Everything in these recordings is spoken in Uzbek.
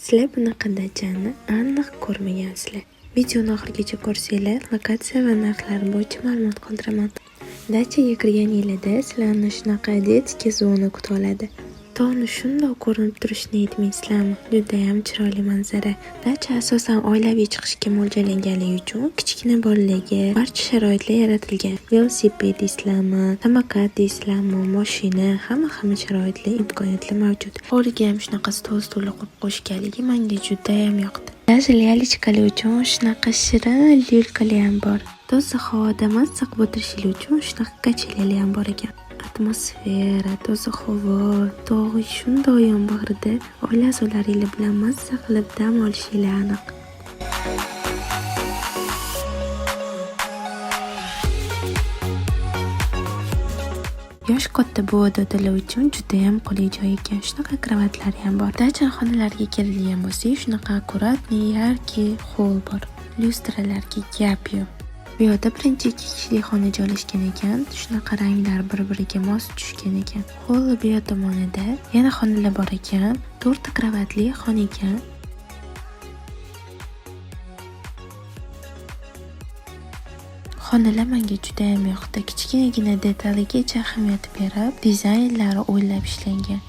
Sizlar bunaqa dachani aniq ko'rmagansizlar. Videoni oxirigacha ko'rsanglar, lokatsiya va narxlar bo'yicha ma'lumot qoldiraman. Dachaga kirgan yilida sizlarni shunaqa detskiy zona kutib oladi. Tog'ni shundoq ko'rinib turishini aytmaysizlarmi? Juda ham chiroyli manzara. Dacha asosan oilaviy chiqishga mo'ljallanganligi uchun kichkina bolalarga barcha sharoitlar yaratilgan. Velosiped deysizlarmi, samokat deysizlarmi, mashina, hamma sharoitli imkoniyatlar mavjud. Hovliga ham shunaqa stol-stullar qo'yib qo'yishganligi menga juda ham yoqdi. Даже lялечкаlar uchun shunaqa shirin lyulkalar ham bor. Toza havoda mazza qilib o'tirishingiz uchun shunaqa kachelyalar ham bor ekan. Atmosfera, toza havo, tog' shundoq yonbag'rida oila a'zolaringiz bilan mazza qilib dam olishingiz aniq. Yosh katta buva-dodalar uchun juda ham qulay joy ekan. Shunaqa kravatlar ham bor. Dacha xonalariga keladigan bo'lsak, shunaqa akkuratli, yarki hol bor. Lyustralarga gap yo'q. Bu yerda birinchi 2 kishilik xona joylashgan ekan. Shunaqa ranglar bir-biriga mos tushgan ekan. Hol bu yer tomonida yana xonalar bor ekan. 4 ta kravatli xona ekan. Xonalar menga juda ham yoqdi. Kichkinagina detaligacha ahamiyat berib, dizaynlari o'ylab ishlangan.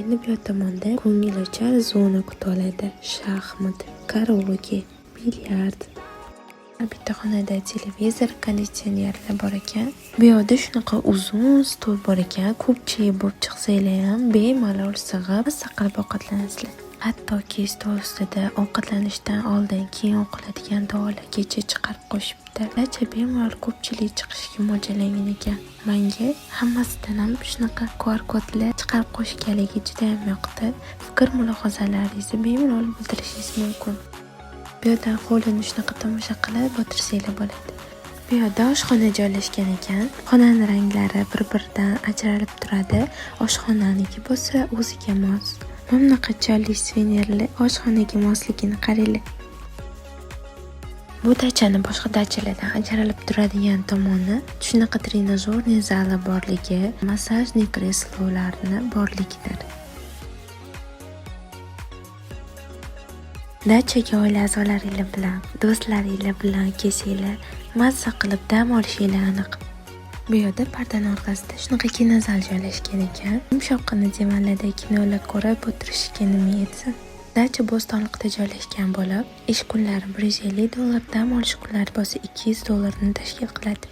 Endi bu tomonda ko'ngilochar zona kutib oladi. Shaxmat, karaoke, bilyard. Bitta xonada televizor, konditsionerlar bor ekan. Bu yerda shunaqa uzun stol bor ekan. Ko'pchilik bo'lib chiqsanglar ham bemalol sig'ib, saqlab ovqatlanasizlar. Hattoki stol ustida ovqatlanishdan oldin keyin o'qiladigan duolargacha chiqarib qo'shibdi. Dacha bemalol ko'pchilik chiqishga mo'ljallangan ekan. Menga hammasidan ham shunaqa QR kodlar chiqarib qo'shganligi juda ham yoqdi. Fikr mulohazalaringizni bemalol bildirishingiz mumkin. Bu yerda hovlini shunaqa tomosha qilib o'tirsanglar bo'ladi. Bu yerda oshxona joylashgan ekan. Xonaning ranglari bir-biridan ajralib turadi. Oshxonaniki bo'lsa o'ziga mos. Bunaqa chiroyli suvenirli oshxonaga mosligini qaranglar. Bu dachani boshqa dachalardan ajralib turadigan tomoni shunaqa trenajyorniy zali borligi, massajniy kreslolarni borligidir. Dachaga oila a'zolaringiz bilan, do'stlaringiz bilan kelsanglar, mazza qilib dam olishingiz aniq. Bu yerda pardaning orqasida shunaqa kinozal joylashgan ekan. Yumshoqqina divanlarda kinolar ko'rib o'tirishga nima yetsin. Dacha Bo'stonliqda joylashgan bo'lib, ish kunlari $150, dam olish kunlari bo'lsa $200 tashkil qiladi.